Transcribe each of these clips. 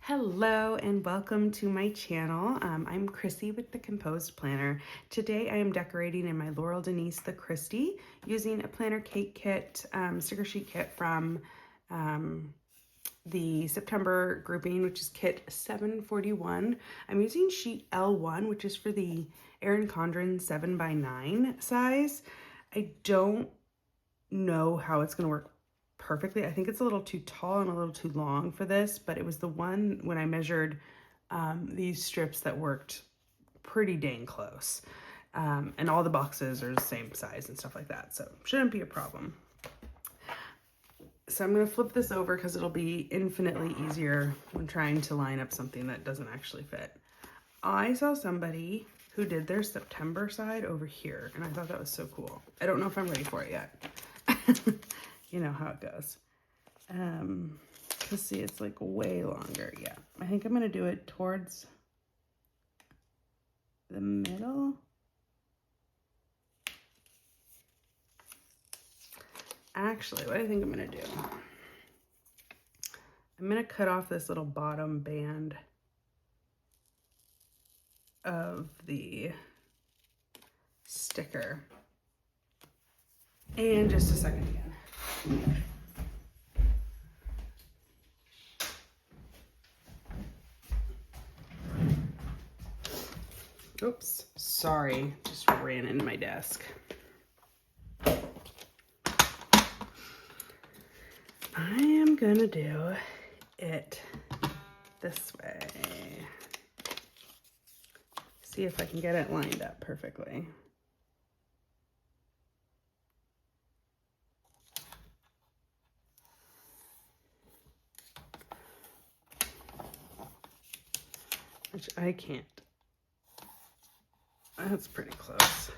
Hello and welcome to my channel. I'm Kristy with the Composed Planner. Today I am decorating in my Laurel Denise the Kristy using a planner cake kit, sticker sheet kit from the September grouping, which is kit 741. I'm using sheet L1, which is for the Erin Condren 7x9 size. I don't know how it's going to work perfectly. I think it's a little too tall and a little too long for this, but it was the one when I measured these strips that worked pretty dang close. And all the boxes are the same size and stuff like that, so shouldn't be a problem. So I'm going to flip this over because it'll be infinitely easier when trying to line up something that doesn't actually fit. I saw somebody who did their September side over here, and I thought that was so cool. I don't know if I'm ready for it yet. You know how it goes. Let's see, it's like way longer. Yeah, I think I'm gonna do it towards the middle. Actually, what I think I'm gonna do, I'm gonna cut off this little bottom band of the sticker. And just a second again. Oops, sorry, just ran into my desk. I am gonna do it this way. See if I can get it lined up perfectly. Which I can't. That's pretty close.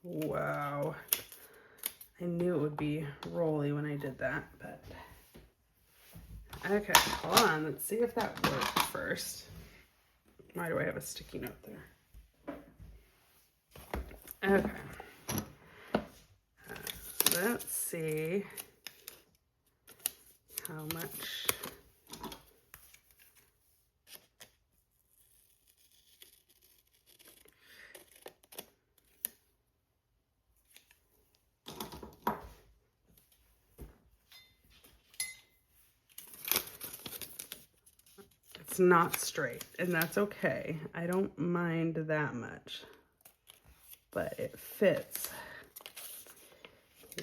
Wow. I knew it would be rolly when I did that, but okay, hold on. Let's see if that worked first. Why do I have a sticky note there? Okay. Let's see how much. It's not straight, and that's okay. I don't mind that much, but it fits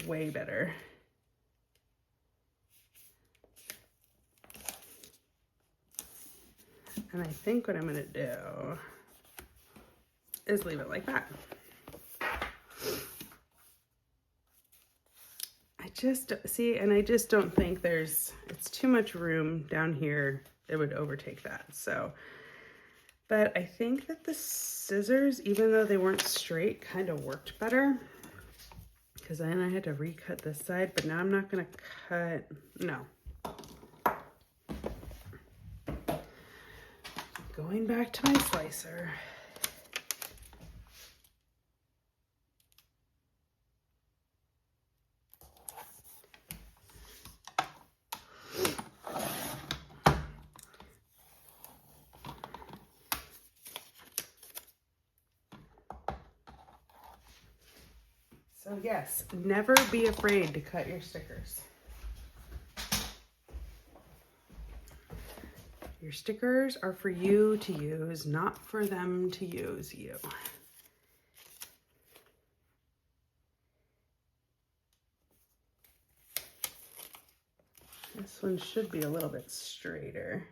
way better. And I think what I'm gonna do is leave it like that. I just don't think it's too much room down here. It would overtake that. So, but I think that the scissors, even though they weren't straight, kind of worked better. Because then I had to recut this side, but now I'm not gonna cut, no. Going back to my slicer. So yes, never be afraid to cut your stickers. Your stickers are for you to use, not for them to use you. This one should be a little bit straighter.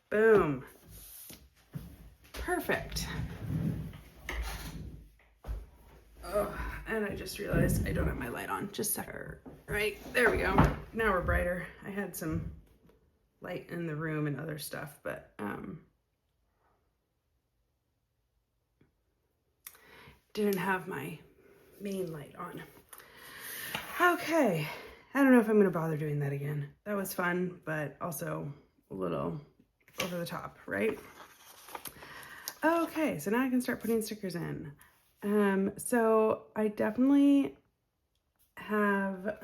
Boom. Perfect. Oh, and I just realized I don't have my light on. Just a second. Right, there we go. Now we're brighter. I had some light in the room and other stuff, but didn't have my main light on. Okay, I don't know if I'm going to bother doing that again. That was fun, but also a little over the top, right? Okay, so now I can start putting stickers in. So I definitely have,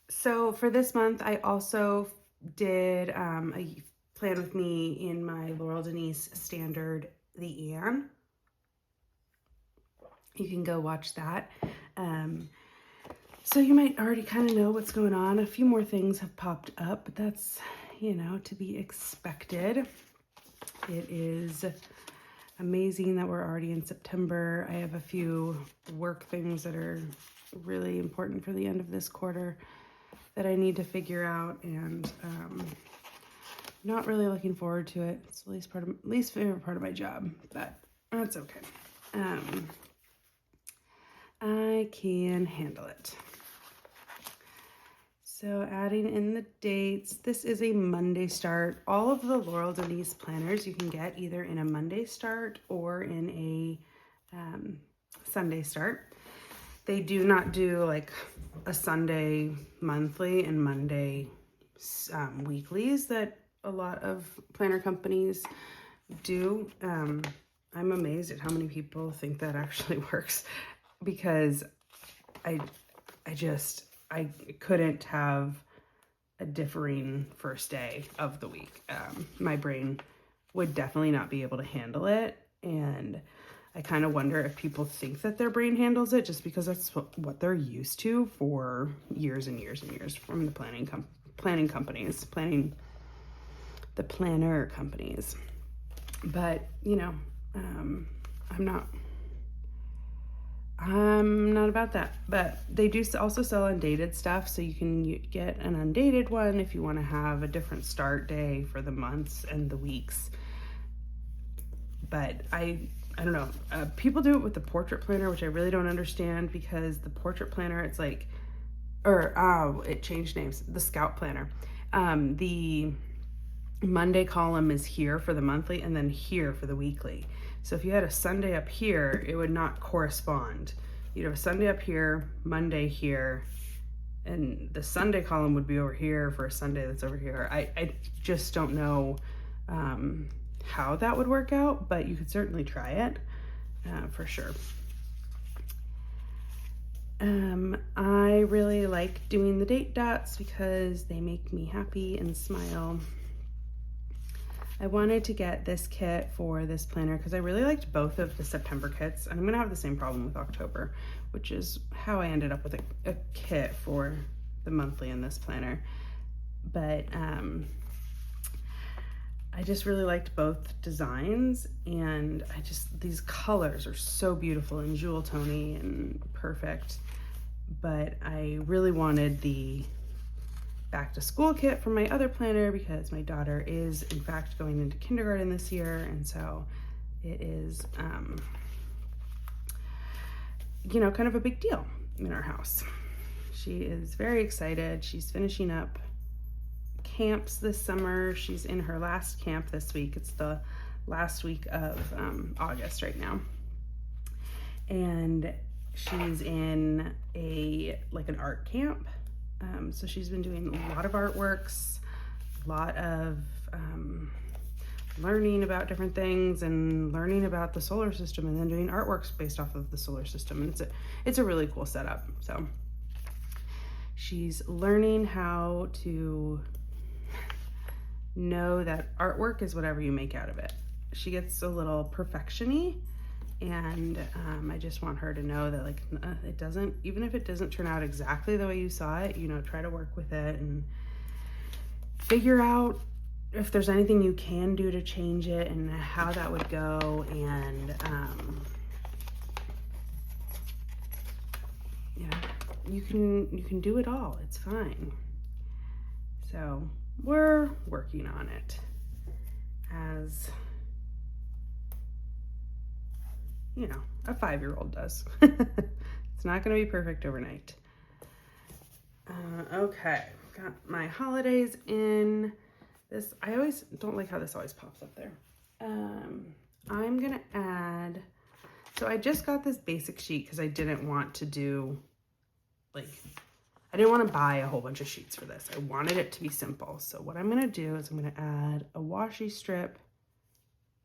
so for this month, I also did a Plan With Me in my Laurel Denise standard, the Anne. You can go watch that. So you might already kind of know what's going on. A few more things have popped up, but that's, you know, to be expected. It is amazing that we're already in September. I have a few work things that are really important for the end of this quarter that I need to figure out, and not really looking forward to it. It's the least favorite part of my job, but that's okay. I can handle it. So adding in the dates, this is a Monday start. All of the Laurel Denise planners you can get either in a Monday start or in a Sunday start. They do not do like a Sunday monthly and Monday weeklies that a lot of planner companies do. I'm amazed at how many people think that actually works, because I couldn't have a differing first day of the week. My brain would definitely not be able to handle it. And I kind of wonder if people think that their brain handles it just because that's what they're used to for years and years and years from the planner companies. But, you know, I'm not about that, but they do also sell undated stuff, so you can get an undated one if you want to have a different start day for the months and the weeks. But I don't know. People do it with the portrait planner, which I really don't understand, because the portrait planner, it's like, it changed names. The Scout planner. The Monday column is here for the monthly and then here for the weekly. So if you had a Sunday up here, it would not correspond. You'd have a Sunday up here, Monday here, and the Sunday column would be over here for a Sunday that's over here. I just don't know how that would work out, but you could certainly try it for sure. I really like doing the date dots because they make me happy and smile. I wanted to get this kit for this planner because I really liked both of the September kits, and I'm gonna have the same problem with October, which is how I ended up with a kit for the monthly in this planner. But I just really liked both designs, and these colors are so beautiful and jewel tony and perfect. But I really wanted the back to school kit from my other planner because my daughter is in fact going into kindergarten this year, and so it is you know, kind of a big deal in our house. She is very excited. She's finishing up camps this summer. She's in her last camp this week. It's the last week of August right now, and she's in an art camp. So she's been doing a lot of artworks, a lot of learning about different things and learning about the solar system, and then doing artworks based off of the solar system. And it's a really cool setup. So she's learning how to know that artwork is whatever you make out of it. She gets a little perfection-y, and I just want her to know that, like, it doesn't, even if it doesn't turn out exactly the way you saw it, you know, try to work with it and figure out if there's anything you can do to change it and how that would go. And yeah, you can do it all. It's fine. So we're working on it, as you know, a 5-year-old does. It's not going to be perfect overnight. Okay, got my holidays in. This, I always don't like how this always pops up there. I'm going to add So I just got this basic sheet because I didn't want to do, like, I didn't want to buy a whole bunch of sheets for this. I wanted it to be simple. So what I'm going to do is I'm going to add a washi strip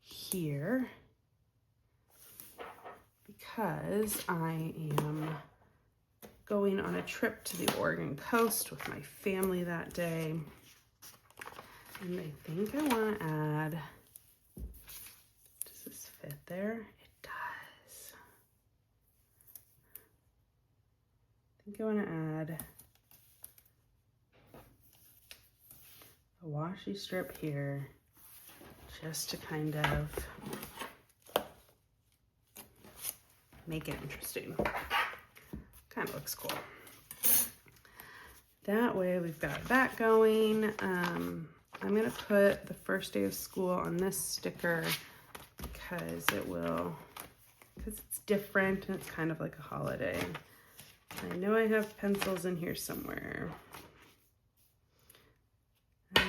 here because I am going on a trip to the Oregon coast with my family that day. And I think I want to add, does this fit there? It does. I think I want to add a washi strip here just to kind of make it interesting. Kind of looks cool. That way we've got that going. I'm gonna put the first day of school on this sticker because it's different and it's kind of like a holiday. I know I have pencils in here somewhere. I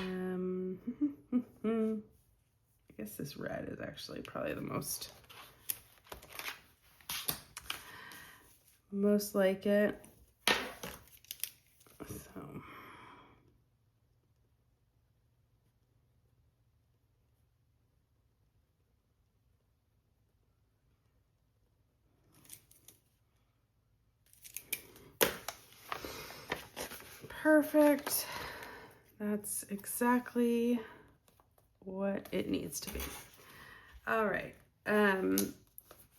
guess this red is actually probably the most like it. So perfect. That's exactly what it needs to be. All right.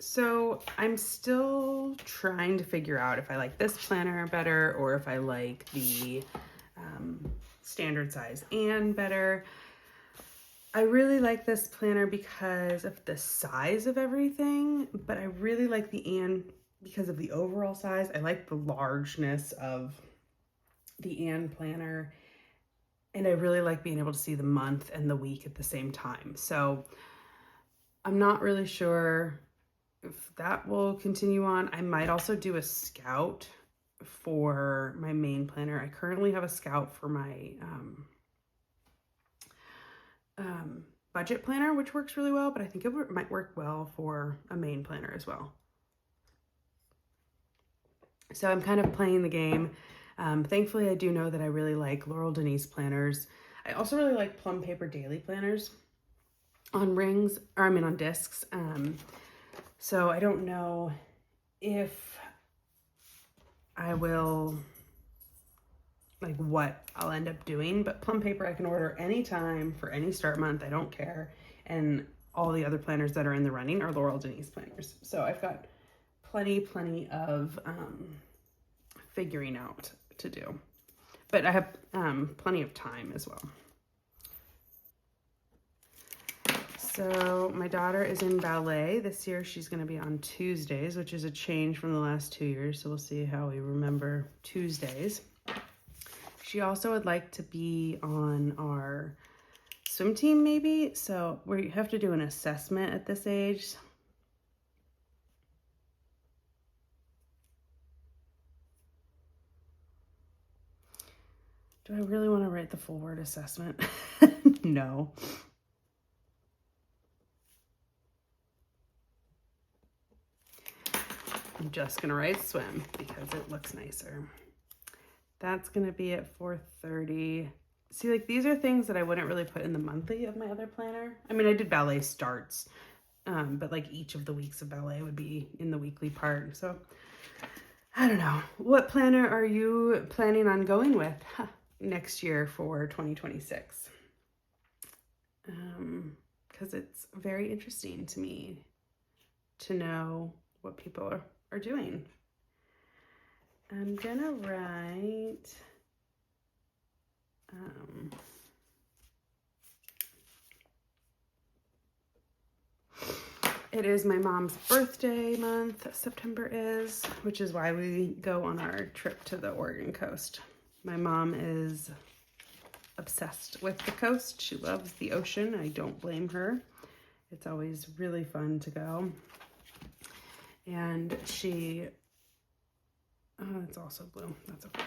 So I'm still trying to figure out if I like this planner better or if I like the standard size and better. I really like this planner because of the size of everything, but I really like the and because of the overall size. I like the largeness of the and planner, and I really like being able to see the month and the week at the same time. So I'm not really sure if that will continue on. I might also do a scout for my main planner. I currently have a scout for my budget planner, which works really well, but I think it might work well for a main planner as well. So I'm kind of playing the game. Thankfully, I do know that I really like Laurel Denise planners. I also really like Plum Paper Daily planners on rings, or I mean on discs. So I don't know if I will, like what I'll end up doing, but Plum Paper I can order anytime for any start month. I don't care. And all the other planners that are in the running are Laurel Denise planners. So I've got plenty of figuring out to do, but I have plenty of time as well. So my daughter is in ballet this year. She's going to be on Tuesdays, which is a change from the last 2 years. So we'll see how we remember Tuesdays. She also would like to be on our swim team maybe. So we have to do an assessment at this age. Do I really want to write the full word assessment? No. I'm just gonna write swim because it looks nicer. That's gonna be at 4:30. See, like these are things that I wouldn't really put in the monthly of my other planner. I mean, I did ballet starts, but like each of the weeks of ballet would be in the weekly part. So I don't know. What planner are you planning on going with next year for 2026? Because it's very interesting to me to know what people are doing. I'm gonna write it is my mom's birthday month, September is, which is why we go on our trip to the Oregon coast. My mom is obsessed with the coast. She loves the ocean. I don't blame her. It's always really fun to go. And she, oh, it's also blue. That's okay.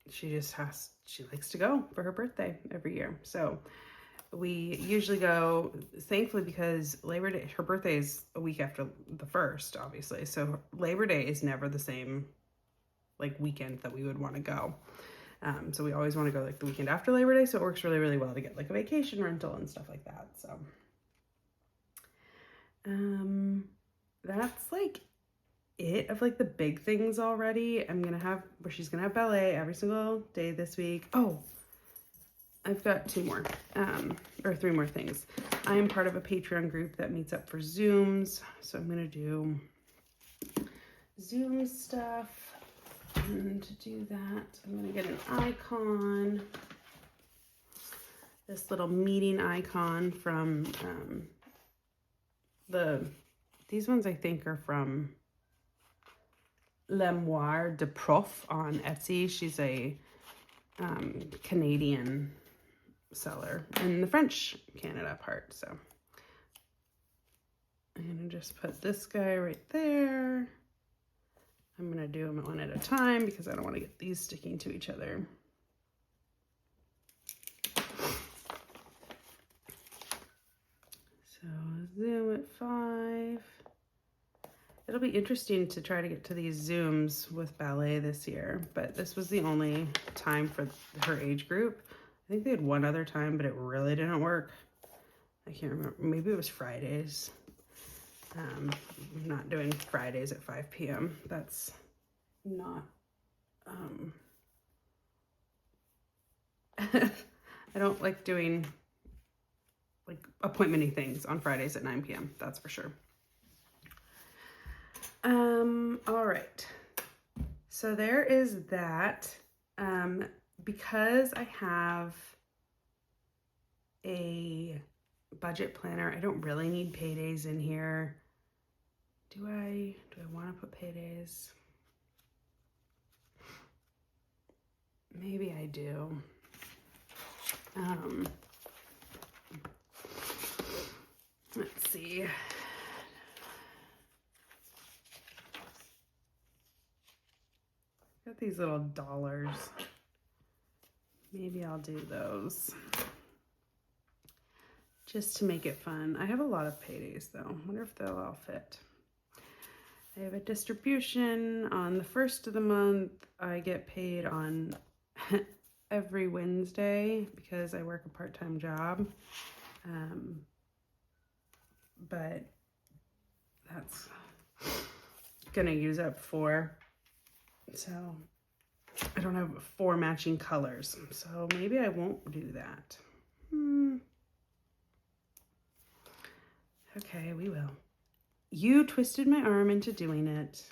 She likes to go for her birthday every year. So We usually go, thankfully, because Labor Day, her birthday is a week after the 1st, obviously. So Labor Day is never the same like weekend that we would want to go. So we always want to go like the weekend after Labor Day. So it works really, really well to get like a vacation rental and stuff like that. So that's like it of like the big things already. She's gonna have ballet every single day this week. Oh, I've got 2 more, or 3 more things. I am part of a Patreon group that meets up for Zooms. So I'm gonna do Zoom stuff. And to do that, I'm gonna get an icon. This little meeting icon from these ones I think are from L'Amour de Prof on Etsy. She's a Canadian seller in the French Canada part. So I'm gonna just put this guy right there. I'm gonna do them one at a time because I don't want to get these sticking to each other. So zoom at 5. It'll be interesting to try to get to these Zooms with ballet this year, but this was the only time for her age group. I think they had one other time, but it really didn't work. I can't remember. Maybe it was Fridays. I'm not doing Fridays at 5 p.m. That's not, I don't like doing like appointment-y things on Fridays at 9 p.m. That's for sure. All right. So there is that. Because I have a budget planner, I don't really need paydays in here. Do I want to put paydays? Maybe I do. Let's see. Got these little dollars. Maybe I'll do those just to make it fun. I have a lot of paydays though. I wonder if they'll all fit. I have a distribution on the 1st of the month. I get paid on every Wednesday because I work a part-time job. But that's gonna use up 4. So I don't have 4 matching colors. So maybe I won't do that. Okay, we will. You twisted my arm into doing it.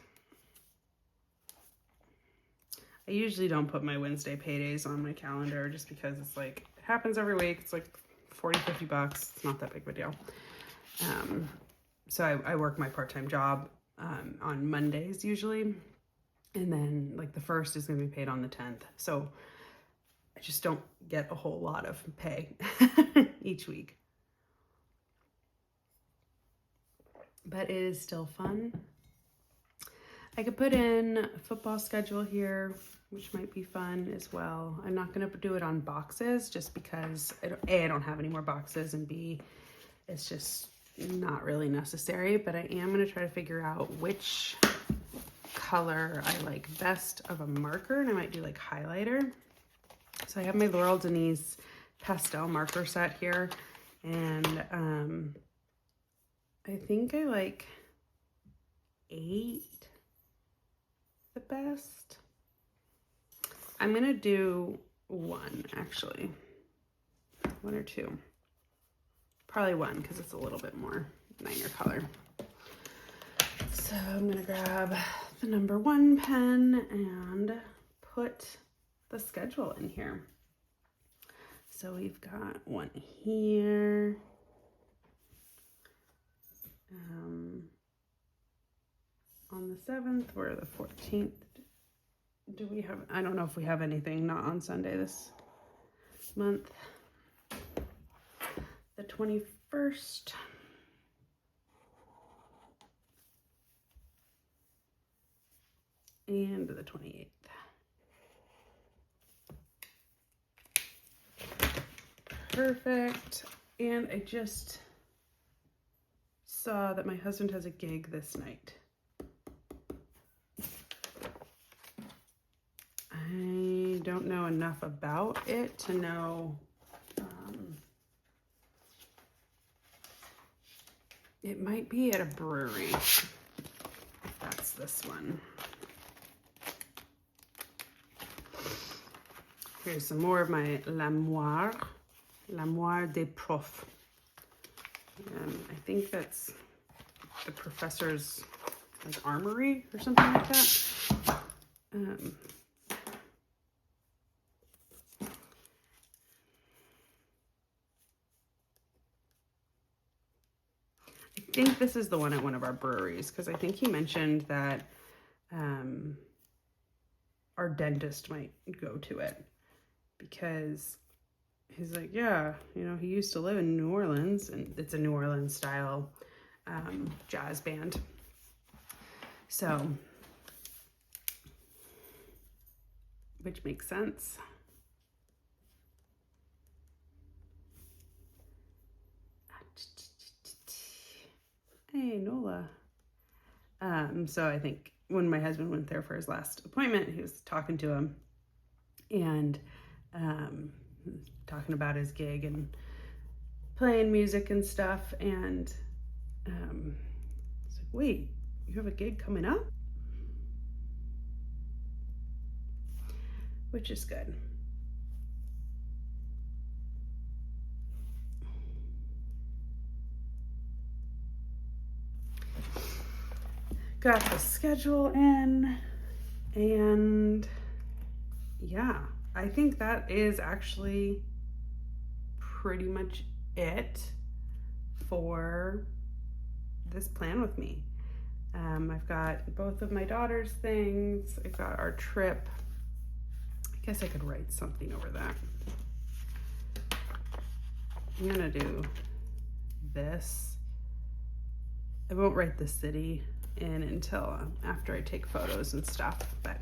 I usually don't put my Wednesday paydays on my calendar just because it's like, it happens every week. It's like 40, 50 bucks. It's not that big of a deal. So I work my part-time job on Mondays usually. And then like the 1st is going to be paid on the 10th. So I just don't get a whole lot of pay each week. But it is still fun. I could put in a football schedule here, which might be fun as well. I'm not going to do it on boxes just because I don't have any more boxes, and B, it's just not really necessary. But I am going to try to figure out which color I like best of a marker, and I might do like highlighter. So I have my Laurel Denise pastel marker set here, and I think I like 8 the best. I'm gonna do 1 actually, 1 or 2, probably 1 because it's a little bit more nicer color. So I'm gonna grab the number 1 pen and put the schedule in here. So we've got 1 here. On the 7th, we're the 14th. Do we have, I don't know if we have anything not on Sunday this month. The 21st. And the 28th. Perfect. And I just saw that my husband has a gig this night. I don't know enough about it to know. It might be at a brewery. That's this one. Here's some more of my Lamoire des Profs. I think that's the professor's like armory or something like that. I think this is the one at one of our breweries, because I think he mentioned that our dentist might go to it, because he's like, yeah, you know, he used to live in New Orleans, and it's a New Orleans style jazz band. So, which makes sense. Hey, Nola. So I think when my husband went there for his last appointment, he was talking to him and talking about his gig and playing music and stuff. And it's like, wait, you have a gig coming up? Which is good. Got the schedule in, and yeah, I think that is actually pretty much it for this plan with me. I've got both of my daughter's things. I've got our trip. I guess I could write something over that. I'm gonna do this. I won't write the city in until after I take photos and stuff, but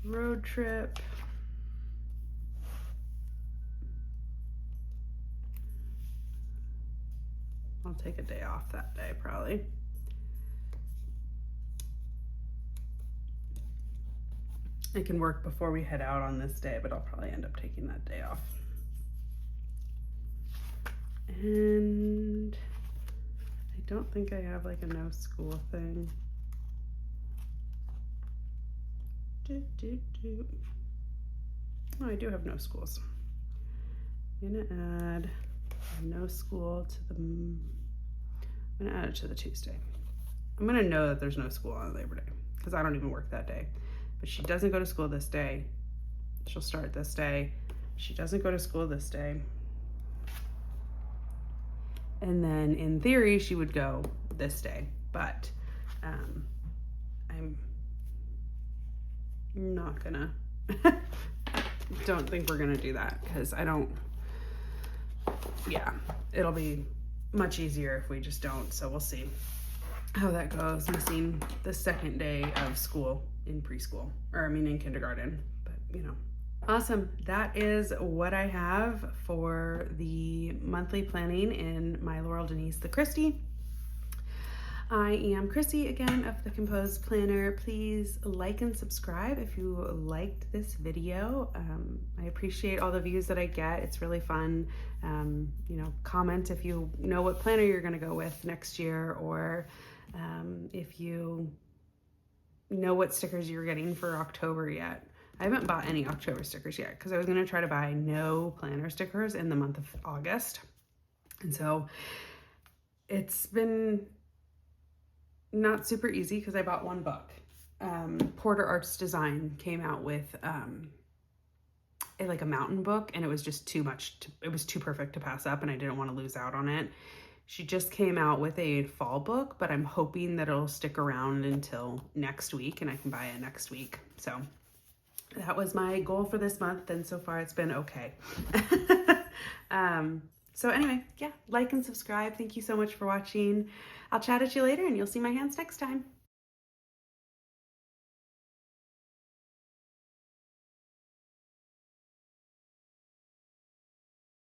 road trip. I'll take a day off that day probably. I can work before we head out on this day, but I'll probably end up taking that day off. And I don't think I have like a no school thing. Oh, I do have no schools. I'm gonna add no school to the, I'm gonna add it to the Tuesday. I'm gonna know that there's no school on Labor Day because I don't even work that day. But she doesn't go to school this day. She'll start this day. She doesn't go to school this day. And then in theory, she would go this day, but I'm not gonna, don't think we're gonna do that because I don't, yeah, it'll be much easier if we just don't. So we'll see how that goes. Missing the second day of school in preschool, or I mean in kindergarten, but you know. Awesome, that is what I have for the monthly planning in my Laurel Denise the Kristy. I am Kristy again of the Composed Planner. Please like and subscribe if you liked this video. I appreciate all the views that I get. It's really fun. You know, comment if you know what planner you're gonna go with next year, or if you know what stickers you're getting for October yet. I haven't bought any October stickers yet because I was gonna try to buy no planner stickers in the month of August. And so it's been not super easy because I bought one book. Porter Arts Design came out with like a mountain book, and it was just too much. It was too perfect to pass up, and I didn't want to lose out on it. She just came out with a fall book, but I'm hoping that it'll stick around until next week and I can buy it next week. So that was my goal for this month, and so far it's been okay. So anyway, yeah, like and subscribe. Thank you so much for watching. I'll chat at you later and you'll see my hands next time.